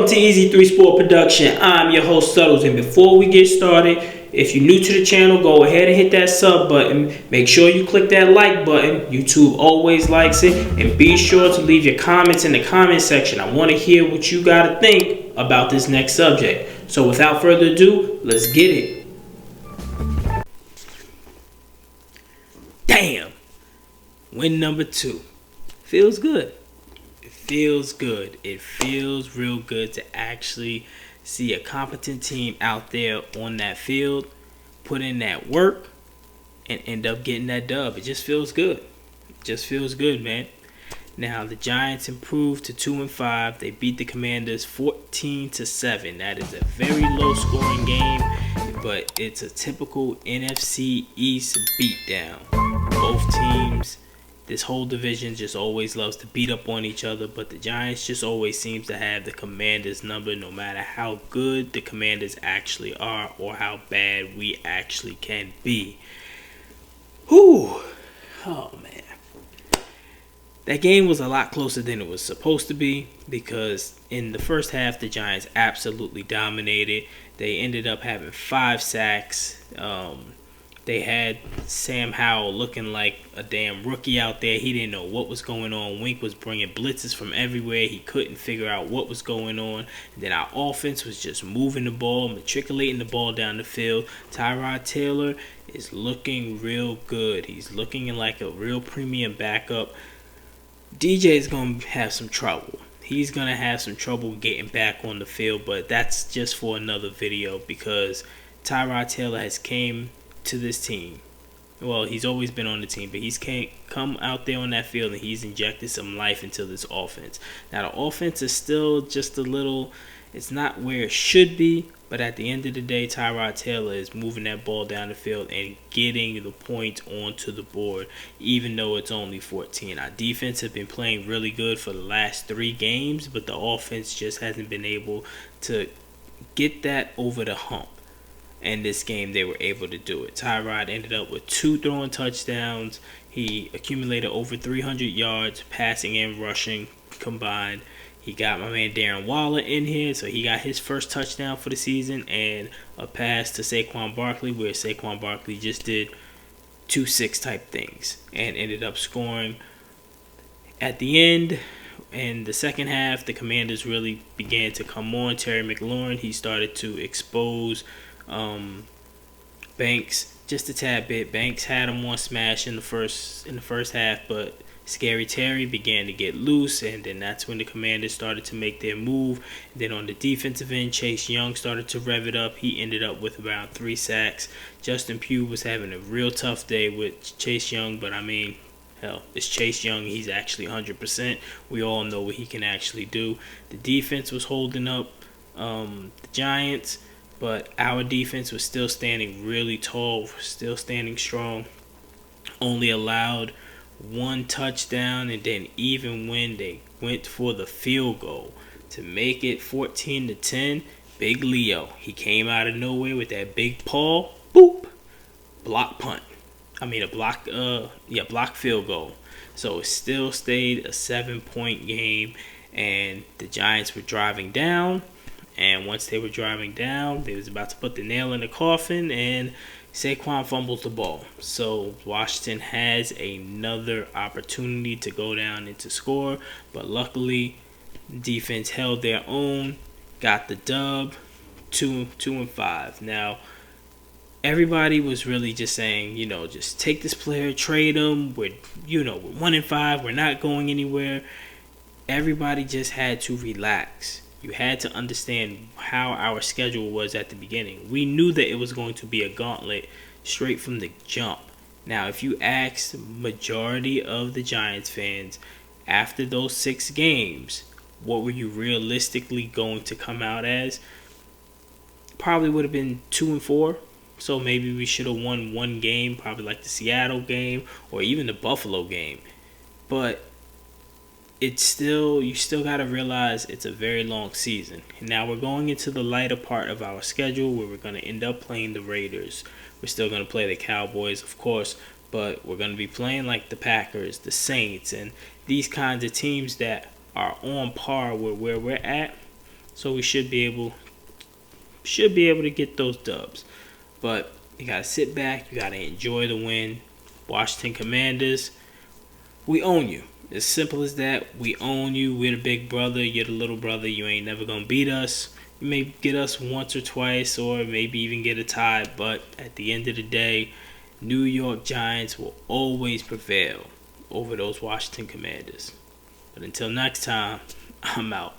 Welcome to Easy 3 Sport Production. I'm your host, Suttles, and before we get started, if you're new to the channel, go ahead and hit that sub button. Make sure you click that like button. YouTube always likes it. And be sure to leave your comments in the comment section. I want to hear what you got to think about this next subject. So without further ado, let's get it. Damn. Win number 2. Feels good. Feels good. It feels real good to actually see a competent team out there on that field, put in that work, and end up getting that dub. It just feels good. It just feels good, man. Now the Giants improved to 2-5. They beat the Commanders 14-7. That is a very low scoring game, but it's a typical NFC East beatdown. Both teams, this whole division just always loves to beat up on each other, but the Giants just always seems to have the Commanders number no matter how good the Commanders actually are or how bad we actually can be. Whew. Oh, man. That game was a lot closer than it was supposed to be because in the first half, the Giants absolutely dominated. They ended up having 5 sacks. They had Sam Howell looking like a damn rookie out there. He didn't know what was going on. Wink was bringing blitzes from everywhere. He couldn't figure out what was going on. And then our offense was just moving the ball, matriculating the ball down the field. Tyrod Taylor is looking real good. He's looking like a real premium backup. DJ is going to have some trouble. He's going to have some trouble getting back on the field, but that's just for another video because Tyrod Taylor has came to this team. Well, he's always been on the team, but he's come out there on that field and he's injected some life into this offense. Now, the offense is still just a little, it's not where it should be, but at the end of the day, Tyrod Taylor is moving that ball down the field and getting the points onto the board, even though it's only 14. Our defense has been playing really good for the last 3 games, but the offense just hasn't been able to get that over the hump. And this game, they were able to do it. Tyrod ended up with 2 throwing touchdowns. He accumulated over 300 yards, passing and rushing combined. He got my man Darren Waller in here, so he got his first touchdown for the season and a pass to Saquon Barkley, where Saquon Barkley just did 2-6 type things and ended up scoring. At the end, in the second half, the Commanders really began to come on. Terry McLaurin, he started to expose Banks just a tad bit. Banks had him on smash in the first half, but Scary Terry began to get loose, and then that's when the Commanders started to make their move. And then on the defensive end, Chase Young started to rev it up. He ended up with around 3 sacks. Justin Pugh was having a real tough day with Chase Young, but I mean, hell, it's Chase Young. He's actually 100%. We all know what he can actually do. The defense was holding up the Giants, but our defense was still standing really tall, still standing strong. Only allowed 1 touchdown, and then even when they went for the field goal to make it 14-10, Big Leo, he came out of nowhere with that big paw, boop, block punt. I mean a block field goal. So it still stayed a 7-point game, and the Giants were driving down. And once they were driving down, they was about to put the nail in the coffin, and Saquon fumbles the ball. So Washington has another opportunity to go down and to score, but luckily, defense held their own, got the dub, 2-5. Now, everybody was really just saying, just take this player, trade him. We're 1-5. We're not going anywhere. Everybody just had to relax. You had to understand how our schedule was at the beginning. We knew that it was going to be a gauntlet straight from the jump. Now, if you ask the majority of the Giants fans after those 6 games, what were you realistically going to come out as? Probably would have been 2-4. So maybe we should have won 1 game, probably like the Seattle game or even the Buffalo game. But you still got to realize it's a very long season. And now we're going into the lighter part of our schedule where we're going to end up playing the Raiders. We're still going to play the Cowboys, of course, but we're going to be playing like the Packers, the Saints, and these kinds of teams that are on par with where we're at. So we should be able to get those dubs. But you gotta sit back, you gotta enjoy the win. Washington Commanders, we own you. As simple as that. We own you. We're the big brother. You're the little brother. You ain't never gonna beat us. You may get us once or twice, or maybe even get a tie. But at the end of the day, New York Giants will always prevail over those Washington Commanders. But until next time, I'm out.